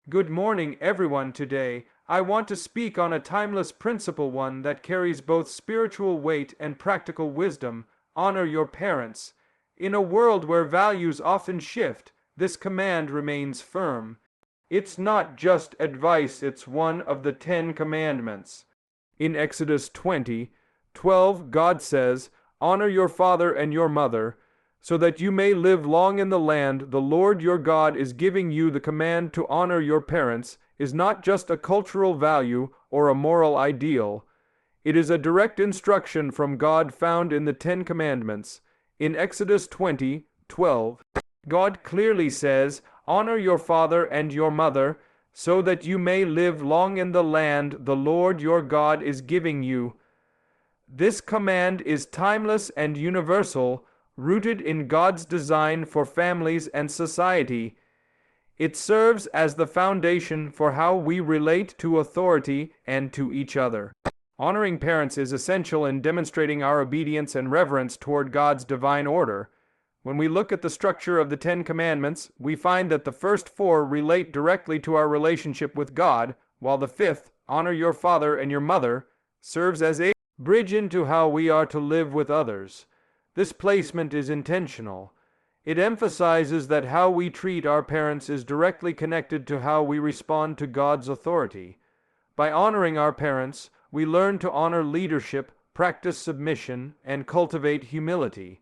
Good morning, everyone. Today, I want to speak on a timeless principle, one that carries both spiritual weight and practical wisdom. Honor your parents. In a world where values often shift, this command remains firm. It's not just advice, it's one of the Ten Commandments. In Exodus 20:12, God says, "Honor your father and your mother, so that you may live long in the land the Lord your God is giving you." The command to honor your parents is not just a cultural value or a moral ideal. It is a direct instruction from God found in the Ten Commandments. In Exodus 20:12, God clearly says, "Honor your father and your mother, so that you may live long in the land the Lord your God is giving you." This command is timeless and universal, rooted in God's design for families and society. It serves as the foundation for how we relate to authority and to each other. Honoring parents is essential in demonstrating our obedience and reverence toward God's divine order. When we look at the structure of the Ten Commandments, we find that the first four relate directly to our relationship with God, while the fifth, "Honor your father and your mother," serves as a bridge into how we are to live with others. This placement is intentional. It emphasizes that how we treat our parents is directly connected to how we respond to God's authority. By honoring our parents, we learn to honor leadership, practice submission, and cultivate humility.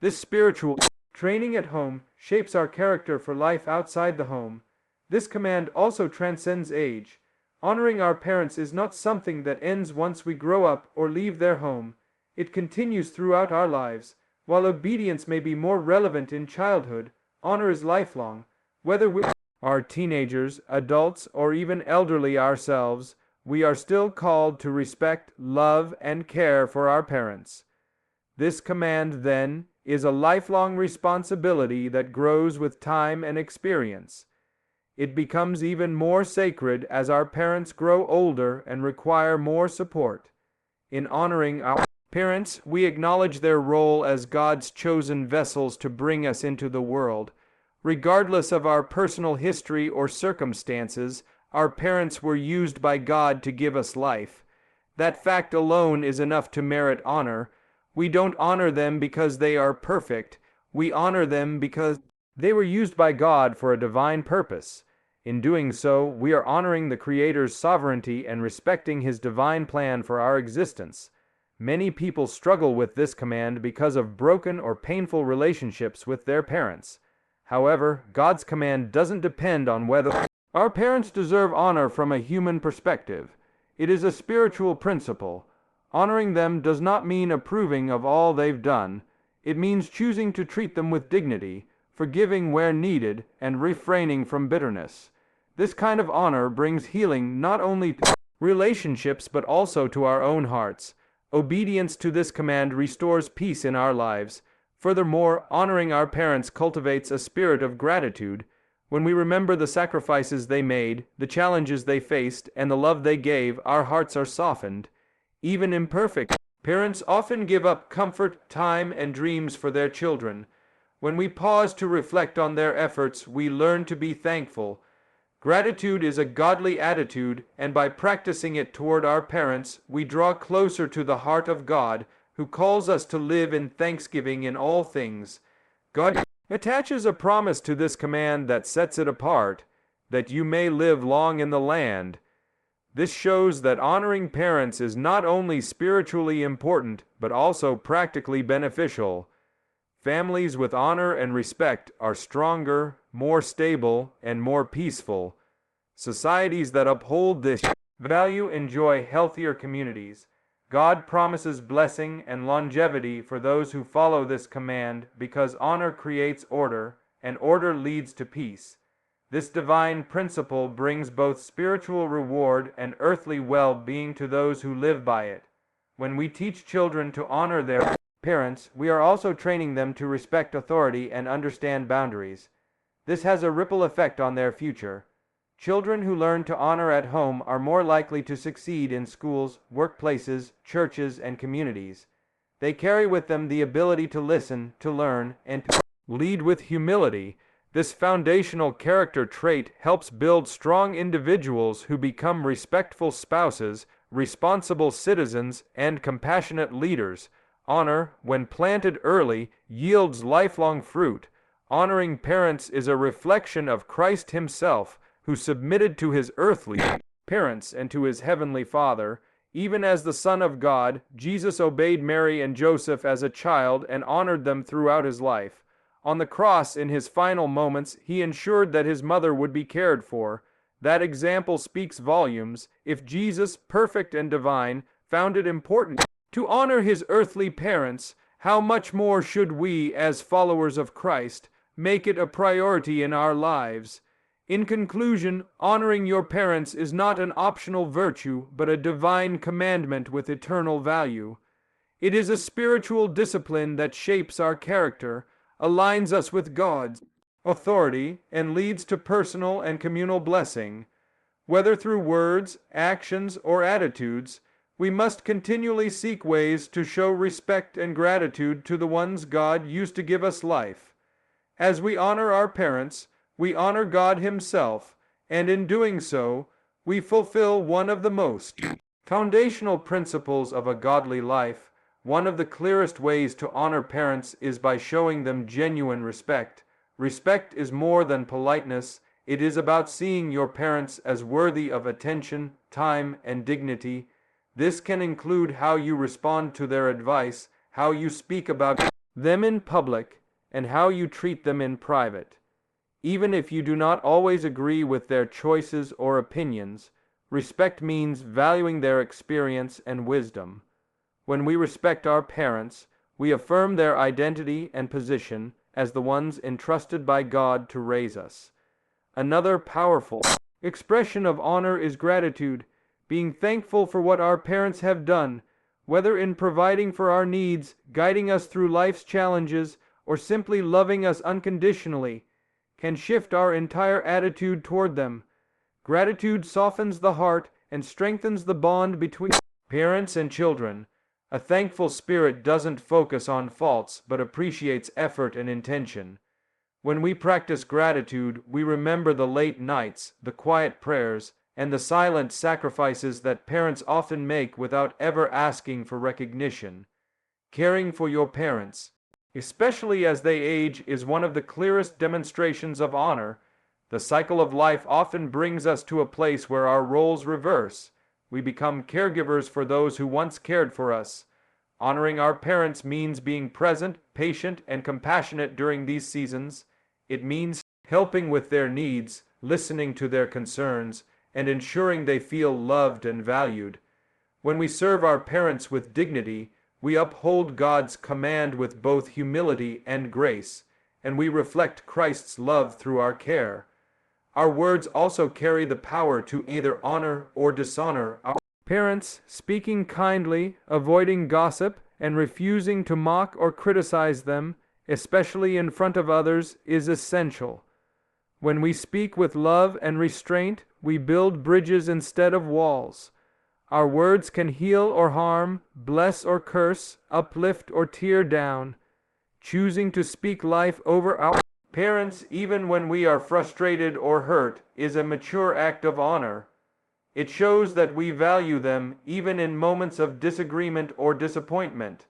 This spiritual training at home shapes our character for life outside the home. This command also transcends age. Honoring our parents is not something that ends once we grow up or leave their home. It continues throughout our lives. While obedience may be more relevant in childhood, honor is lifelong. Whether we are teenagers, adults, or even elderly ourselves, we are still called to respect, love, and care for our parents. This command, then, is a lifelong responsibility that grows with time and experience. It becomes even more sacred as our parents grow older and require more support. In honoring our parents, we acknowledge their role as God's chosen vessels to bring us into the world. Regardless of our personal history or circumstances, our parents were used by God to give us life. That fact alone is enough to merit honor. We don't honor them because they are perfect. We honor them because they were used by God for a divine purpose. In doing so, we are honoring the Creator's sovereignty and respecting His divine plan for our existence. Many people struggle with this command because of broken or painful relationships with their parents. However, God's command doesn't depend on whether our parents deserve honor from a human perspective. It is a spiritual principle. Honoring them does not mean approving of all they've done. It means choosing to treat them with dignity, forgiving where needed, and refraining from bitterness. This kind of honor brings healing not only to relationships but also to our own hearts. Obedience to this command restores peace in our lives. Furthermore, honoring our parents cultivates a spirit of gratitude. When we remember the sacrifices they made, the challenges they faced, and the love they gave, our hearts are softened. Even imperfect parents often give up comfort, time, and dreams for their children. When we pause to reflect on their efforts, we learn to be thankful. Gratitude is a godly attitude, and by practicing it toward our parents, we draw closer to the heart of God, who calls us to live in thanksgiving in all things. God attaches a promise to this command that sets it apart, that you may live long in the land. This shows that honoring parents is not only spiritually important, but also practically beneficial. Families with honor and respect are stronger, more stable, and more peaceful. Societies that uphold this value enjoy healthier communities. God promises blessing and longevity for those who follow this command because honor creates order, and order leads to peace. This divine principle brings both spiritual reward and earthly well-being to those who live by it. When we teach children to honor their parents, we are also training them to respect authority and understand boundaries. This has a ripple effect on their future. Children who learn to honor at home are more likely to succeed in schools, workplaces, churches, and communities. They carry with them the ability to listen, to learn, and to lead with humility. This foundational character trait helps build strong individuals who become respectful spouses, responsible citizens, and compassionate leaders. Honor, when planted early, yields lifelong fruit. Honoring parents is a reflection of Christ himself, who submitted to his earthly parents and to his heavenly Father. Even as the Son of God, Jesus obeyed Mary and Joseph as a child and honored them throughout his life. On the cross, in his final moments, he ensured that his mother would be cared for. That example speaks volumes. If Jesus, perfect and divine, found it important to honor his earthly parents, how much more should we, as followers of Christ, make it a priority in our lives? In conclusion, honoring your parents is not an optional virtue, but a divine commandment with eternal value. It is a spiritual discipline that shapes our character, aligns us with God's authority, and leads to personal and communal blessing. Whether through words, actions, or attitudes, we must continually seek ways to show respect and gratitude to the ones God used to give us life. As we honor our parents, we honor God himself, and in doing so, we fulfill one of the most foundational principles of a godly life. One of the clearest ways to honor parents is by showing them genuine respect. Respect is more than politeness. It is about seeing your parents as worthy of attention, time, and dignity. This can include how you respond to their advice, how you speak about them in public, and how you treat them in private. Even if you do not always agree with their choices or opinions, respect means valuing their experience and wisdom. When we respect our parents, we affirm their identity and position as the ones entrusted by God to raise us. Another powerful expression of honor is gratitude, being thankful for what our parents have done, whether in providing for our needs, guiding us through life's challenges, or simply loving us unconditionally, can shift our entire attitude toward them. Gratitude softens the heart and strengthens the bond between parents and children. A thankful spirit doesn't focus on faults, but appreciates effort and intention. When we practice gratitude, we remember the late nights, the quiet prayers, and the silent sacrifices that parents often make without ever asking for recognition. Caring for your parents, especially as they age, is one of the clearest demonstrations of honor. The cycle of life often brings us to a place where our roles reverse. We become caregivers for those who once cared for us. Honoring our parents means being present, patient, and compassionate during these seasons. It means helping with their needs, listening to their concerns, and ensuring they feel loved and valued. When we serve our parents with dignity, we uphold God's command with both humility and grace, and we reflect Christ's love through our care. Our words also carry the power to either honor or dishonor our parents. Speaking kindly, avoiding gossip, and refusing to mock or criticize them, especially in front of others, is essential. When we speak with love and restraint, we build bridges instead of walls. Our words can heal or harm, bless or curse, uplift or tear down. Choosing to speak life over our parents, even when we are frustrated or hurt, is a mature act of honor. It shows that we value them even in moments of disagreement or disappointment.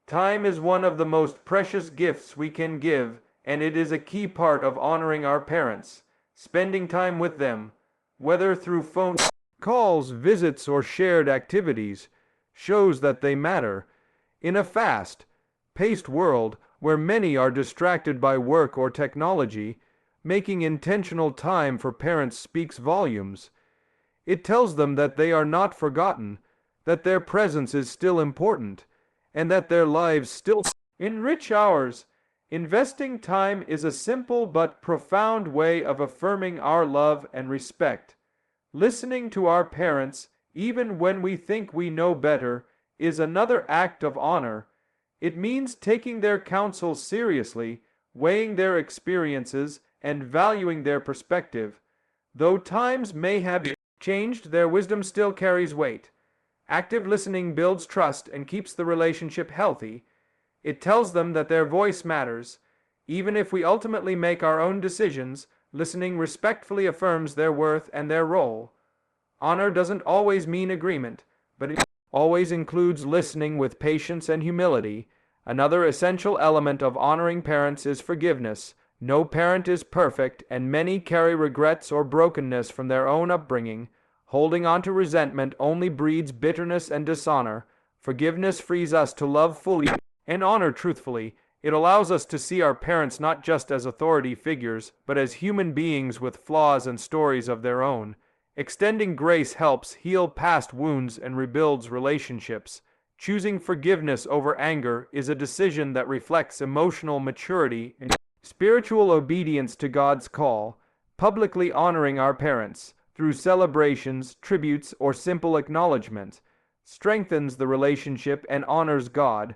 Time is one of the most precious gifts we can give, and it is a key part of honoring our parents. Spending time with them, whether through phone calls, visits, or shared activities, shows that they matter. In a fast-paced world where many are distracted by work or technology, making intentional time for parents speaks volumes. It tells them that they are not forgotten, that their presence is still important, and that their lives still enrich ours. Investing time is a simple but profound way of affirming our love and respect. Listening to our parents, even when we think we know better, is another act of honor. It means taking their counsel seriously, weighing their experiences, and valuing their perspective. Though times may have changed, their wisdom still carries weight. Active listening builds trust and keeps the relationship healthy. It tells them that their voice matters, Even if we ultimately make our own decisions, listening respectfully affirms their worth and their role. Honor doesn't always mean agreement, but it always includes listening with patience and humility. Another essential element of honoring parents is forgiveness. No parent is perfect, and many carry regrets or brokenness from their own upbringing. Holding on to resentment only breeds bitterness and dishonor. Forgiveness frees us to love fully and honor truthfully. It allows us to see our parents not just as authority figures, but as human beings with flaws and stories of their own. Extending grace helps heal past wounds and rebuilds relationships. Choosing forgiveness over anger is a decision that reflects emotional maturity and spiritual obedience to God's call. Publicly honoring our parents through celebrations, tributes, or simple acknowledgement strengthens the relationship and honors God.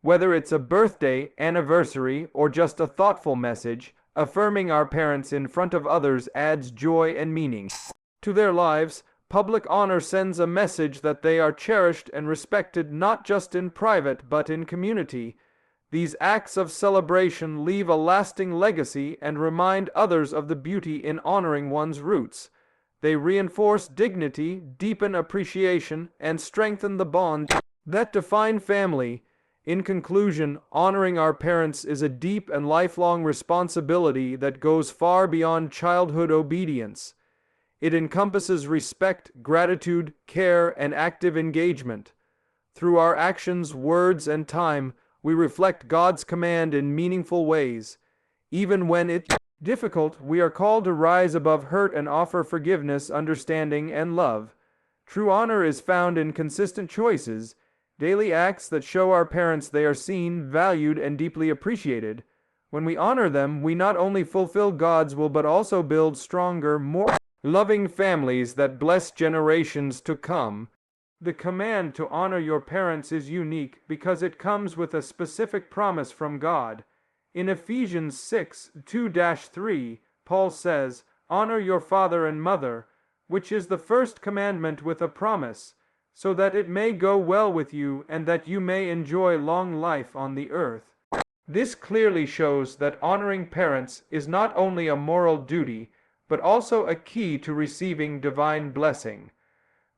Whether it's a birthday, anniversary, or just a thoughtful message, affirming our parents in front of others adds joy and meaning to their lives. Public honor sends a message that they are cherished and respected not just in private but in community. These acts of celebration leave a lasting legacy and remind others of the beauty in honoring one's roots. They reinforce dignity, deepen appreciation, and strengthen the bonds that define family. In conclusion, honoring our parents is a deep and lifelong responsibility that goes far beyond childhood obedience. It encompasses respect, gratitude, care, and active engagement. Through our actions, words, and time, we reflect God's command in meaningful ways. Even when it's difficult, we are called to rise above hurt and offer forgiveness, understanding, and love. True honor is found in consistent choices, daily acts that show our parents they are seen, valued, and deeply appreciated. When we honor them, we not only fulfill God's will but also build stronger, more loving families that bless generations to come. The command to honor your parents is unique because it comes with a specific promise from God. In Ephesians 6:2-3, Paul says, "Honor your father and mother," which is the first commandment with a promise, "so that it may go well with you and that you may enjoy long life on the earth." This clearly shows that honoring parents is not only a moral duty, but also a key to receiving divine blessing.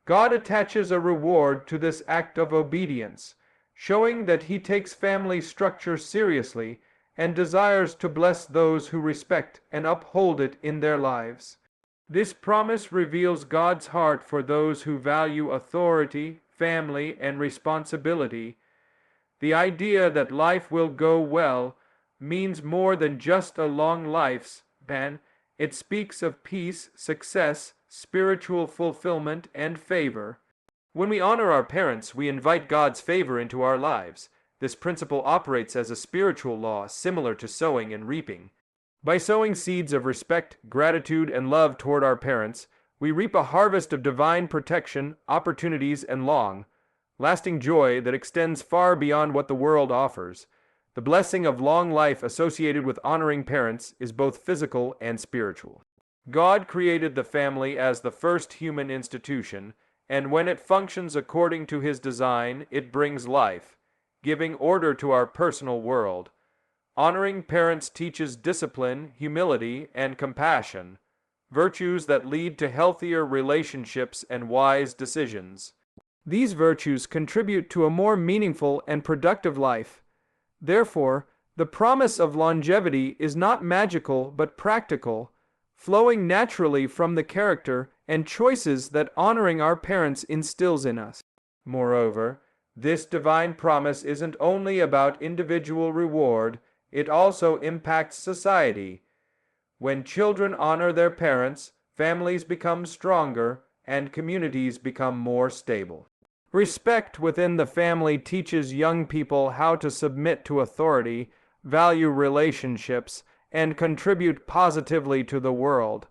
God attaches a reward to this act of obedience, showing that He takes family structure seriously and desires to bless those who respect and uphold it in their lives. This promise reveals God's heart for those who value authority, family, and responsibility. The idea that life will go well means more than just a long lifespan. It speaks of peace, success, spiritual fulfillment, and favor. When we honor our parents, we invite God's favor into our lives. This principle operates as a spiritual law similar to sowing and reaping. By sowing seeds of respect, gratitude, and love toward our parents, we reap a harvest of divine protection, opportunities, and lasting joy that extends far beyond what the world offers. The blessing of long life associated with honoring parents is both physical and spiritual. God created the family as the first human institution, and when it functions according to His design, it brings life, giving order to our personal world. Honoring parents teaches discipline, humility, and compassion, virtues that lead to healthier relationships and wise decisions. These virtues contribute to a more meaningful and productive life. Therefore, the promise of longevity is not magical but practical, flowing naturally from the character and choices that honoring our parents instills in us. Moreover, this divine promise isn't only about individual reward, it also impacts society. When children honor their parents, families become stronger and communities become more stable. Respect within the family teaches young people how to submit to authority, value relationships, and contribute positively to the world.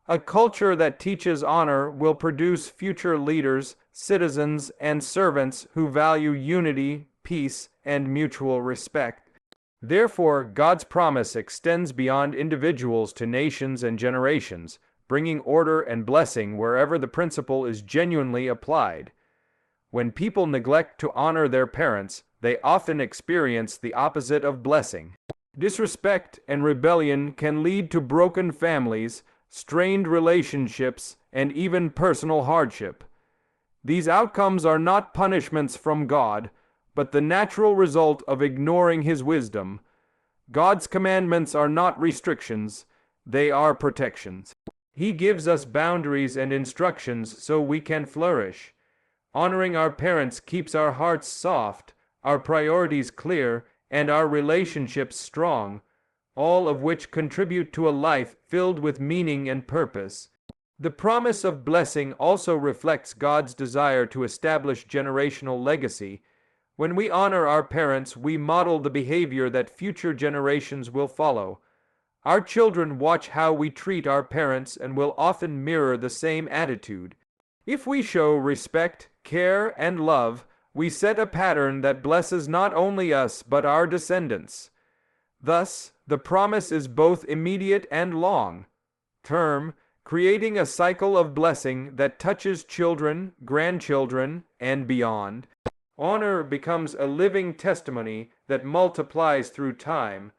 A culture that teaches honor will produce future leaders, citizens, and servants who value unity, peace, and mutual respect. Therefore, God's promise extends beyond individuals to nations and generations, bringing order and blessing wherever the principle is genuinely applied. When people neglect to honor their parents, they often experience the opposite of blessing. Disrespect and rebellion can lead to broken families, strained relationships, and even personal hardship. These outcomes are not punishments from God, but the natural result of ignoring His wisdom. God's commandments are not restrictions, they are protections. He gives us boundaries and instructions so we can flourish. Honoring our parents keeps our hearts soft, our priorities clear, and our relationships strong, all of which contribute to a life filled with meaning and purpose. The promise of blessing also reflects God's desire to establish generational legacy. When we honor our parents, we model the behavior that future generations will follow. Our children watch how we treat our parents and will often mirror the same attitude. If we show respect, care, and love, we set a pattern that blesses not only us but our descendants. Thus, the promise is both immediate and long-term, creating a cycle of blessing that touches children, grandchildren, and beyond. Honor becomes a living testimony that multiplies through time.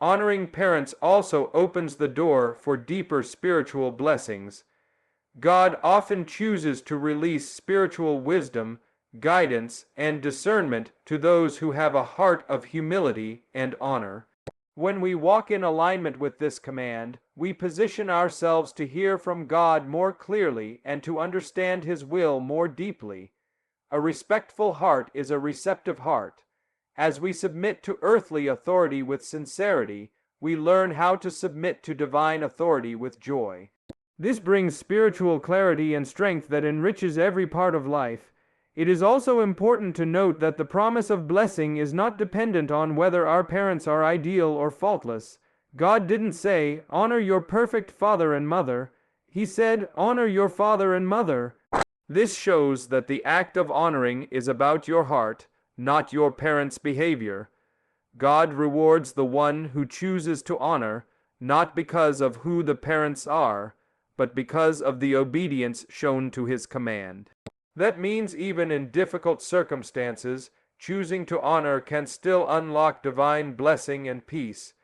Honoring parents also opens the door for deeper spiritual blessings. God often chooses to release spiritual wisdom, guidance, and discernment to those who have a heart of humility and honor. When we walk in alignment with this command, we position ourselves to hear from God more clearly and to understand His will more deeply. A respectful heart is a receptive heart. As we submit to earthly authority with sincerity, we learn how to submit to divine authority with joy. This brings spiritual clarity and strength that enriches every part of life. It is also important to note that the promise of blessing is not dependent on whether our parents are ideal or faultless. God didn't say, "Honor your perfect father and mother." He said, "Honor your father and mother." This shows that the act of honoring is about your heart, not your parents' behavior. God rewards the one who chooses to honor, not because of who the parents are, but because of the obedience shown to His command. That means even in difficult circumstances, choosing to honor can still unlock divine blessing and peace.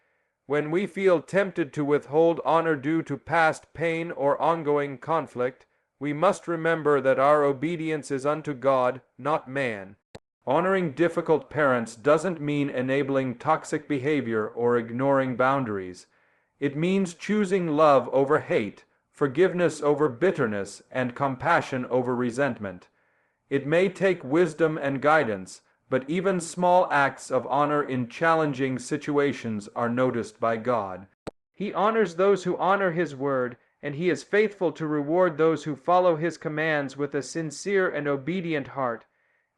When we feel tempted to withhold honor due to past pain or ongoing conflict, we must remember that our obedience is unto God, not man. Honoring difficult parents doesn't mean enabling toxic behavior or ignoring boundaries. It means choosing love over hate, forgiveness over bitterness, and compassion over resentment. It may take wisdom and guidance, but even small acts of honor in challenging situations are noticed by God. He honors those who honor His word, and He is faithful to reward those who follow His commands with a sincere and obedient heart.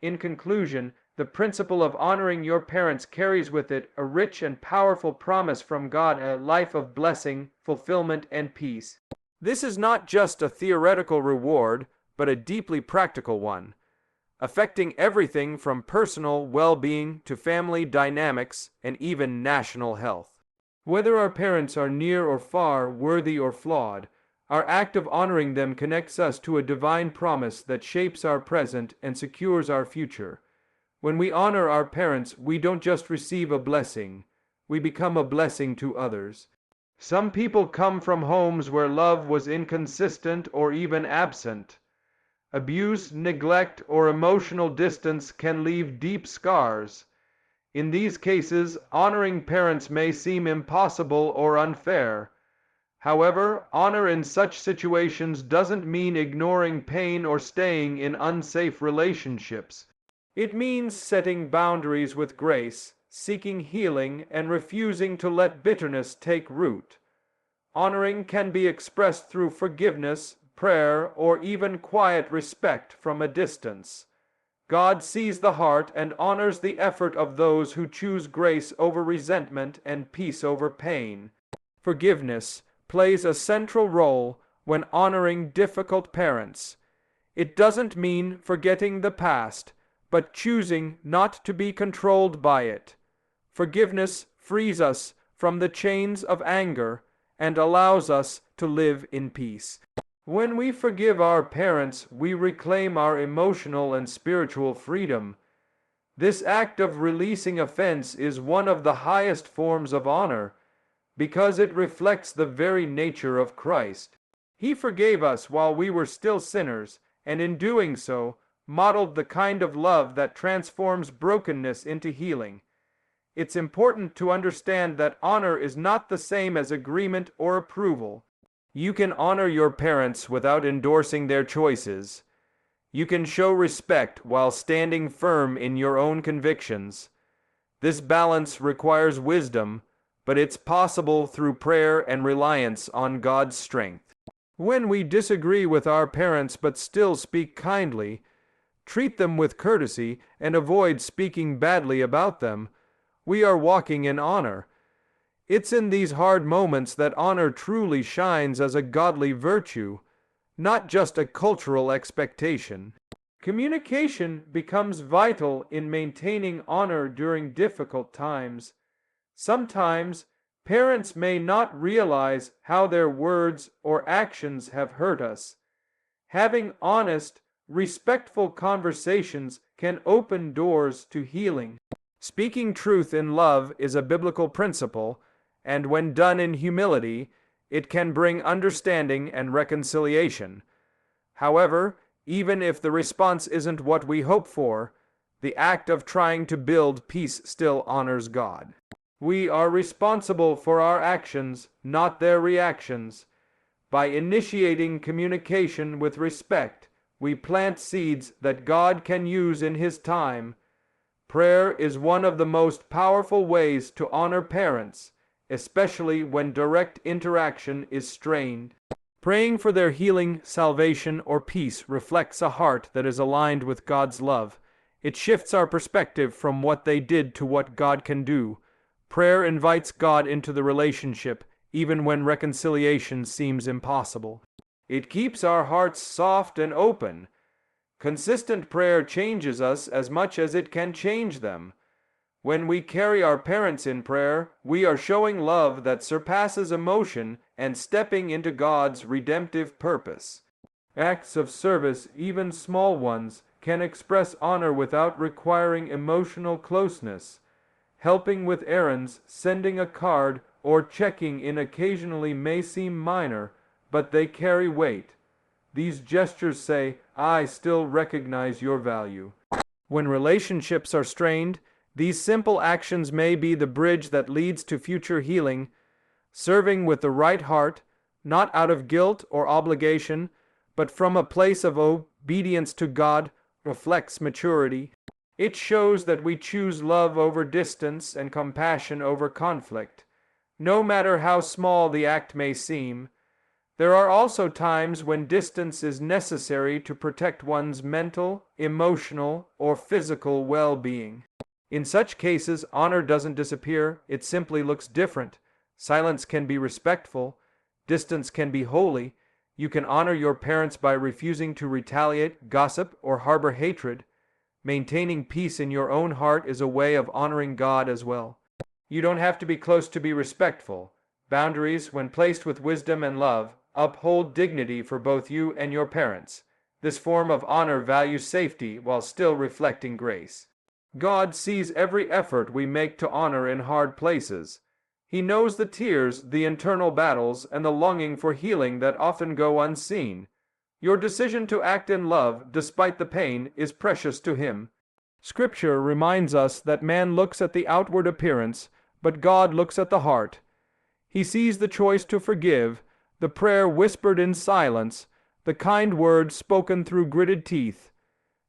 In conclusion, the principle of honoring your parents carries with it a rich and powerful promise from God, a life of blessing, fulfillment, and peace. This is not just a theoretical reward, but a deeply practical one, affecting everything from personal well-being to family dynamics and even national health. Whether our parents are near or far, worthy or flawed, our act of honoring them connects us to a divine promise that shapes our present and secures our future. When we honor our parents, we don't just receive a blessing, we become a blessing to others. Some people come from homes where love was inconsistent or even absent. Abuse, neglect, or emotional distance can leave deep scars. In these cases, honoring parents may seem impossible or unfair. However, honor in such situations doesn't mean ignoring pain or staying in unsafe relationships. It means setting boundaries with grace, seeking healing, and refusing to let bitterness take root. Honoring can be expressed through forgiveness, prayer, or even quiet respect from a distance. God sees the heart and honors the effort of those who choose grace over resentment and peace over pain. Forgiveness plays a central role when honoring difficult parents. It doesn't mean forgetting the past, but choosing not to be controlled by it. Forgiveness frees us from the chains of anger and allows us to live in peace. When we forgive our parents, we reclaim our emotional and spiritual freedom. This act of releasing offense is one of the highest forms of honor, because it reflects the very nature of Christ. He forgave us while we were still sinners, and in doing so, modeled the kind of love that transforms brokenness into healing. It's important to understand that honor is not the same as agreement or approval. You can honor your parents without endorsing their choices. You can show respect while standing firm in your own convictions. This balance requires wisdom, but it's possible through prayer and reliance on God's strength. When we disagree with our parents but still speak kindly, treat them with courtesy, and avoid speaking badly about them, we are walking in honor. It's in these hard moments that honor truly shines as a godly virtue, not just a cultural expectation. Communication becomes vital in maintaining honor during difficult times. Sometimes, parents may not realize how their words or actions have hurt us. Having honest, respectful conversations can open doors to healing. Speaking truth in love is a biblical principle, and when done in humility, it can bring understanding and reconciliation. However, even if the response isn't what we hope for, the act of trying to build peace still honors God. We are responsible for our actions, not their reactions. By initiating communication with respect, we plant seeds that God can use in His time. Prayer is one of the most powerful ways to honor parents, especially when direct interaction is strained. Praying for their healing, salvation, or peace reflects a heart that is aligned with God's love. It shifts our perspective from what they did to what God can do. Prayer invites God into the relationship, even when reconciliation seems impossible. It keeps our hearts soft and open. Consistent prayer changes us as much as it can change them. When we carry our parents in prayer, we are showing love that surpasses emotion and stepping into God's redemptive purpose. Acts of service, even small ones, can express honor without requiring emotional closeness. Helping with errands, sending a card, or checking in occasionally may seem minor, but they carry weight. These gestures say, "I still recognize your value." When relationships are strained, these simple actions may be the bridge that leads to future healing. Serving with the right heart, not out of guilt or obligation, but from a place of obedience to God, reflects maturity. It shows that we choose love over distance and compassion over conflict, no matter how small the act may seem. There are also times when distance is necessary to protect one's mental, emotional, or physical well-being. In such cases, honor doesn't disappear, it simply looks different. Silence can be respectful, distance can be holy. You can honor your parents by refusing to retaliate, gossip, or harbor hatred. Maintaining peace in your own heart is a way of honoring God as well. You don't have to be close to be respectful. Boundaries, when placed with wisdom and love, uphold dignity for both you and your parents. This form of honor values safety while still reflecting grace. God sees every effort we make to honor in hard places. He knows the tears, the internal battles, and the longing for healing that often go unseen. Your decision to act in love, despite the pain, is precious to Him. Scripture reminds us that man looks at the outward appearance, but God looks at the heart. He sees the choice to forgive, the prayer whispered in silence, the kind words spoken through gritted teeth.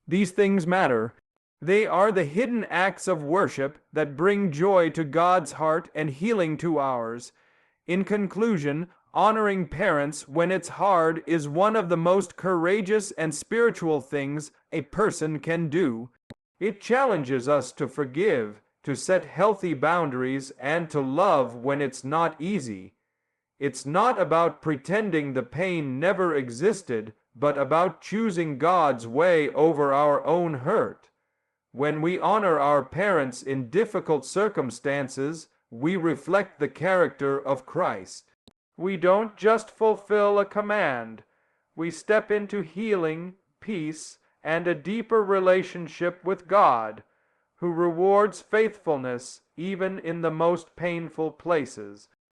These things matter. They are the hidden acts of worship that bring joy to God's heart and healing to ours. In conclusion, honoring parents when it's hard is one of the most courageous and spiritual things a person can do. It challenges us to forgive, to set healthy boundaries, and to love when it's not easy. It's not about pretending the pain never existed, but about choosing God's way over our own hurt. When we honor our parents in difficult circumstances, we reflect the character of Christ. We don't just fulfill a command. We step into healing, peace, and a deeper relationship with God, who rewards faithfulness even in the most painful places.